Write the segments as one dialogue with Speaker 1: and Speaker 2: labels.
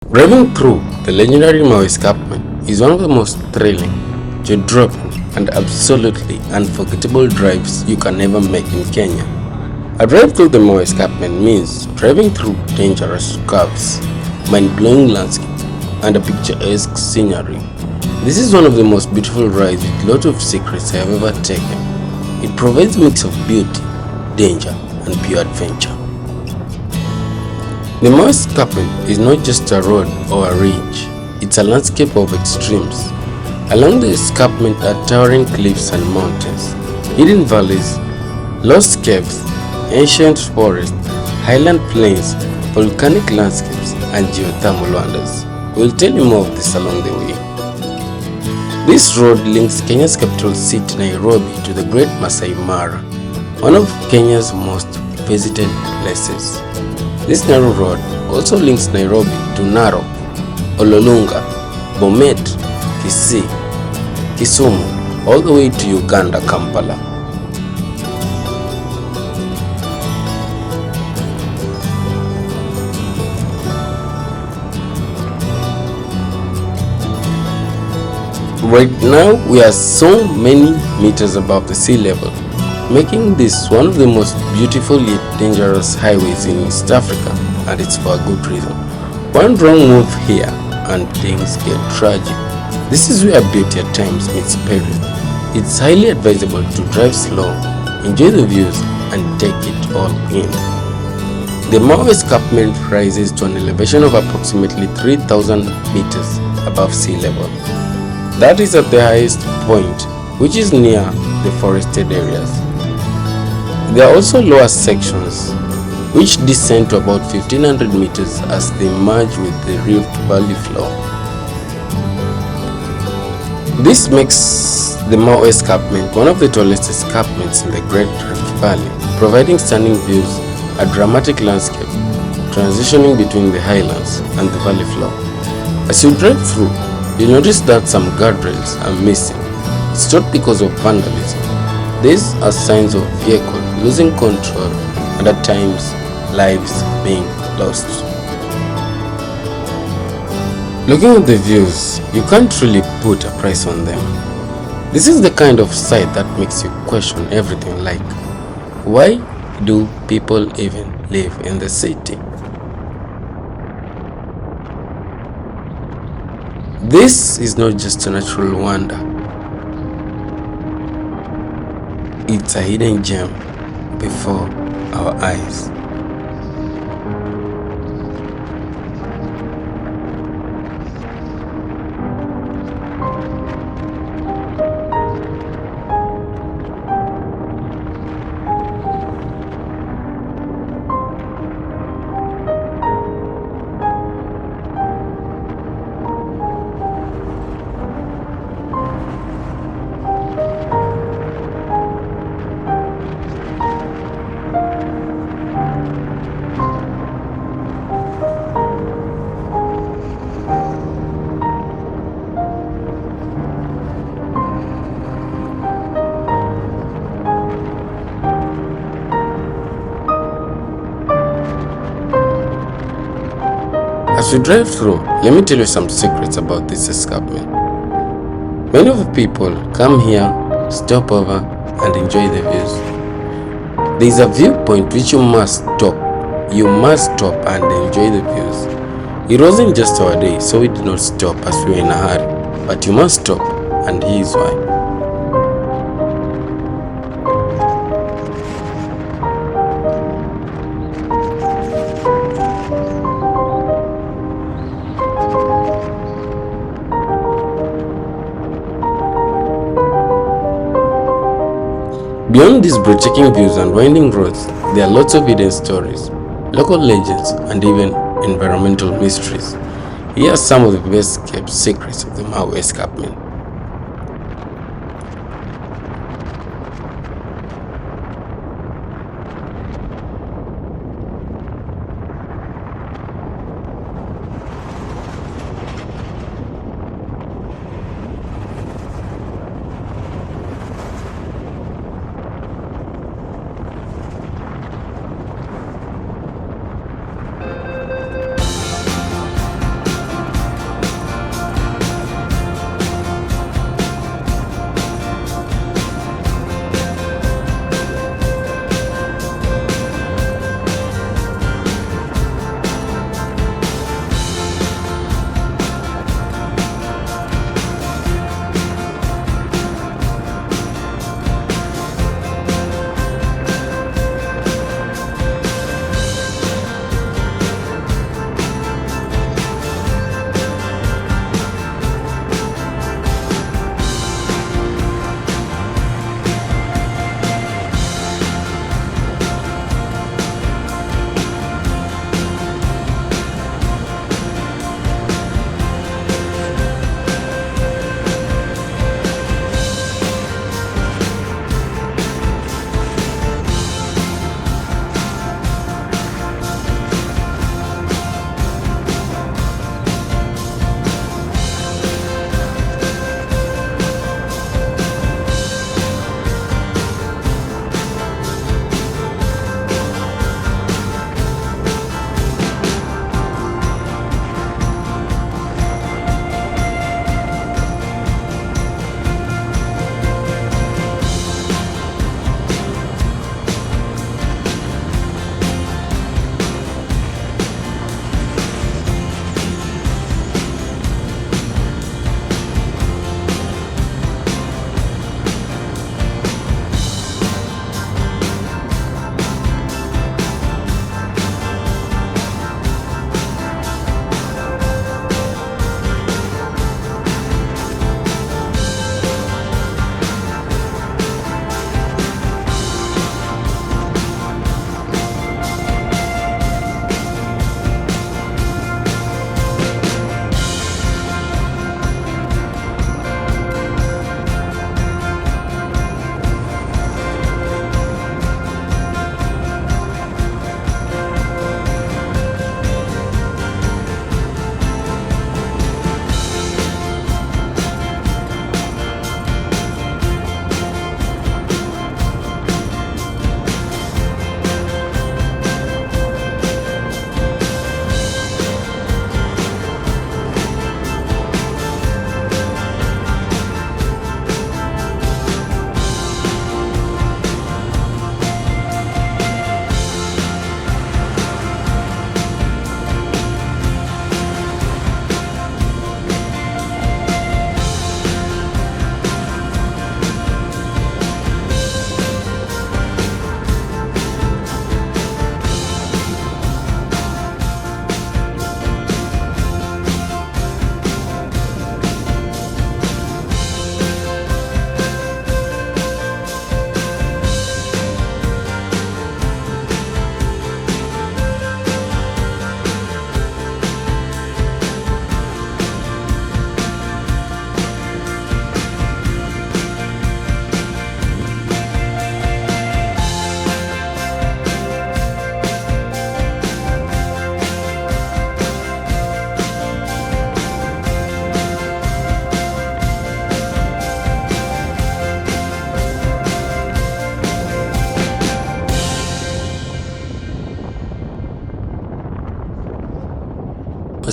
Speaker 1: Driving through the legendary Mau Escarpment is one of the most thrilling, jaw-dropping, and absolutely unforgettable drives you can ever make in Kenya. A drive through the Mau Escarpment means driving through dangerous curves, mind-blowing landscapes, and a picturesque scenery. This is one of the most beautiful rides with lots of secrets I have ever taken. It provides a mix of beauty, danger, and pure adventure. The Mau Escarpment is not just a road or a ridge, it's a landscape of extremes. Along the escarpment are towering cliffs and mountains, hidden valleys, lost caves, ancient forests, highland plains, volcanic landscapes, and geothermal wonders. We'll tell you more of this along the way. This road links Kenya's capital city Nairobi to the Great Maasai Mara, one of Kenya's most visited places. This narrow road also links Nairobi to Narok, Ololunga, Bomet, Kisii, Kisumu, all the way to Uganda, Kampala. Right now we are so many meters above the sea level, making this one of the most beautiful yet dangerous highways in East Africa, and it's for a good reason. One wrong move here and things get tragic. This is where beauty at times meets peril. It's highly advisable to drive slow, enjoy the views, and take it all in. The Mau Escarpment rises to an elevation of approximately 3,000 meters above sea level. That is at the highest point, which is near the forested areas. There are also lower sections, which descend to about 1500 meters as they merge with the Rift Valley floor. This makes the Mau Escarpment one of the tallest escarpments in the Great Rift Valley, providing stunning views, a dramatic landscape, transitioning between the highlands and the valley floor. As you drive through, you'll notice that some guardrails are missing. It's not because of vandalism. These are signs of vehicle losing control and at times lives being lost. Looking at the views, you can't really put a price on them. This is the kind of sight that makes you question everything, like, why do people even live in the city? This is not just a natural wonder. It's a hidden gem before our eyes. As we drive through, let me tell you some secrets about this escarpment. Many of the people come here, stop over, and enjoy the views. There is a viewpoint which you must stop. You must stop and enjoy the views. It wasn't just our day, so we did not stop as we were in a hurry. But you must stop, and here's why. Beyond these breathtaking views and winding roads, there are lots of hidden stories, local legends, and even environmental mysteries. Here are some of the best kept secrets of the Mau Escarpment.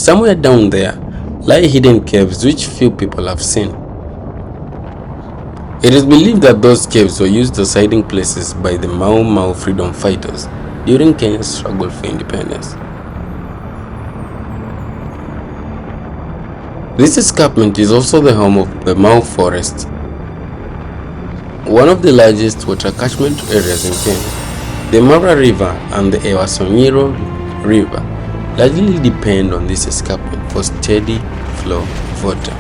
Speaker 1: Somewhere down there lie hidden caves which few people have seen. It is believed that those caves were used as hiding places by the Mau Mau freedom fighters during Kenya's struggle for independence. This escarpment is also the home of the Mau Forest, one of the largest water catchment areas in Kenya. The Mara River and the Ewasonyiro River largely depend on this escarpment for steady flow of water.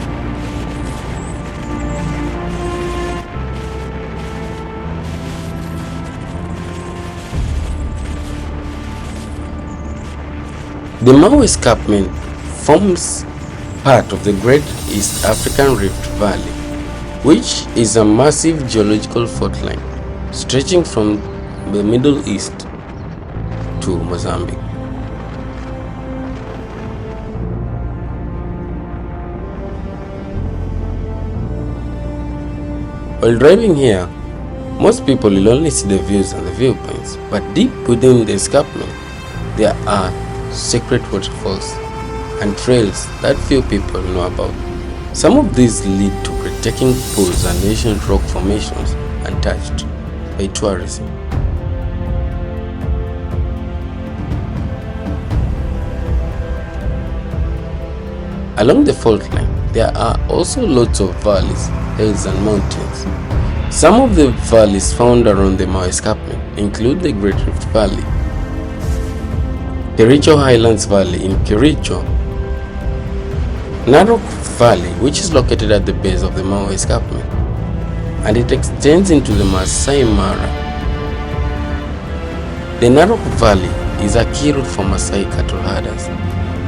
Speaker 1: The Mau Escarpment forms part of the Great East African Rift Valley, which is a massive geological fault line stretching from the Middle East to Mozambique. While driving here, most people will only see the views and the viewpoints, but deep within the escarpment, there are secret waterfalls and trails that few people know about. Some of these lead to breathtaking pools and ancient rock formations untouched by tourism. Along the fault line, there are also lots of valleys, hills and mountains. Some of the valleys found around the Mau Escarpment include the Great Rift Valley, Kericho Highlands Valley in Kericho, Narok Valley, which is located at the base of the Mau Escarpment, and it extends into the Maasai Mara. The Narok Valley is a key route for Maasai cattle herders.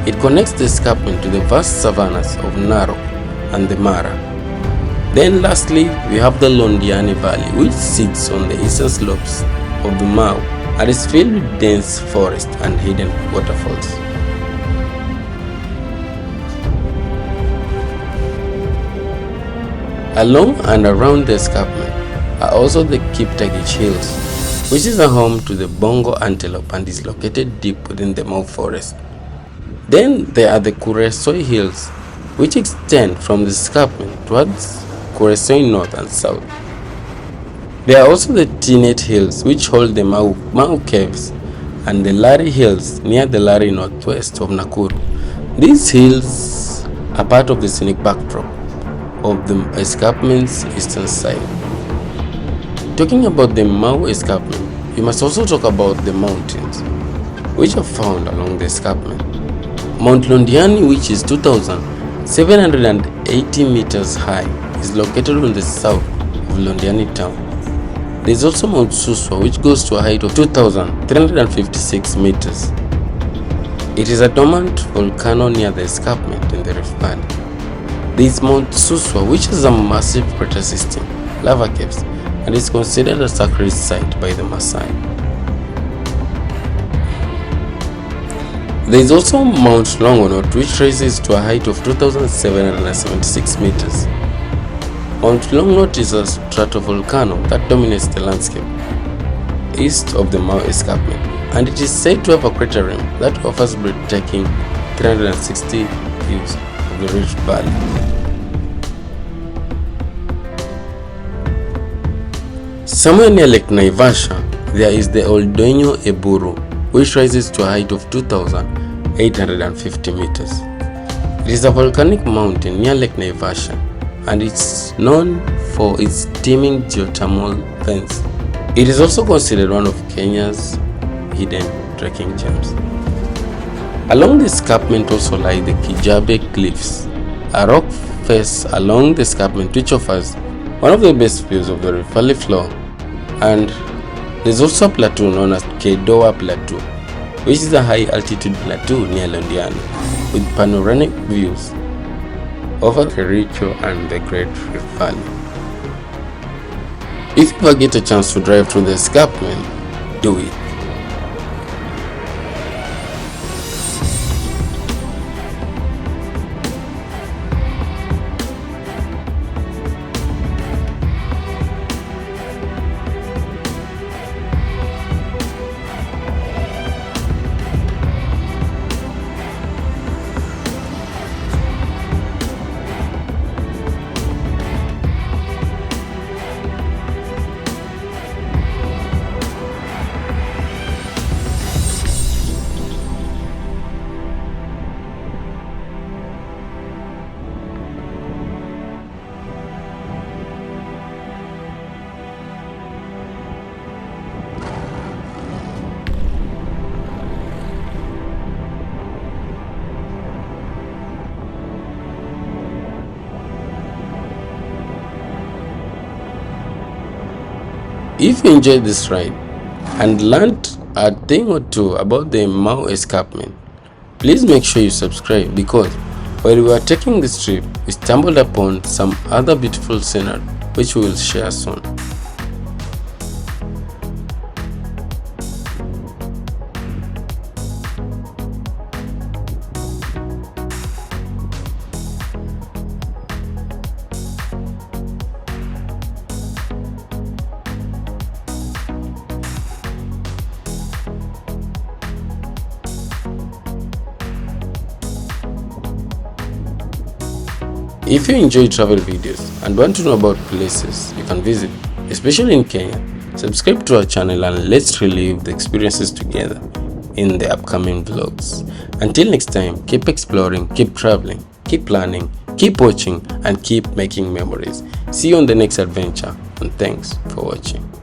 Speaker 1: It connects the escarpment to the vast savannas of Narok and the Mara. Then lastly, we have the Londiani Valley, which sits on the eastern slopes of the Mau and is filled with dense forest and hidden waterfalls. Along and around the escarpment are also the Kiptagich Hills, which is a home to the Bongo antelope and is located deep within the Mau forest. Then there are the Kuresoi Hills, which extend from the escarpment towards Kuresoi north and south. There are also the Tinet Hills, which hold the Mau Caves, and the Lari Hills near the Lari northwest of Nakuru. These hills are part of the scenic backdrop of the escarpment's eastern side. Talking about the Mau Escarpment, we must also talk about the mountains, which are found along the escarpment. Mount Londiani, which is 2,780 meters high, is located on the south of Londiani town. There is also Mount Suswa, which goes to a height of 2,356 meters. It is a dormant volcano near the escarpment in the Rift Valley. There is Mount Suswa, which is a massive crater system, lava caves, and is considered a sacred site by the Maasai. There is also Mount Longonot, which rises to a height of 2,776 meters. Mount Longonot is a stratovolcano that dominates the landscape east of the Mau Escarpment, and it is said to have a crater rim that offers breathtaking 360 views of the Rift Valley. Somewhere near Lake Naivasha, there is the Oldoinyo Eburu, which rises to a height of 2,850 meters. It is a volcanic mountain near Lake Naivasha, and it's known for its teeming geothermal vents. It is also considered one of Kenya's hidden trekking gems. Along the escarpment also lie the Kijabe Cliffs, a rock face along the escarpment which offers one of the best views of the Rift Valley floor, and there's also a plateau known as Kedoa Plateau, which is a high altitude plateau near Londiani with panoramic views over Kericho and the Great Rift Valley. If you ever get a chance to drive through the escarpment, do it. If you enjoyed this ride and learned a thing or two about the Mau Escarpment, please make sure you subscribe, because while we were taking this trip, we stumbled upon some other beautiful scenery which we will share soon. If you enjoy travel videos and want to know about places you can visit, especially in Kenya, subscribe to our channel and let's relive the experiences together in the upcoming vlogs. Until next time, keep exploring, keep traveling, keep learning, keep watching, and keep making memories. See you on the next adventure, and thanks for watching.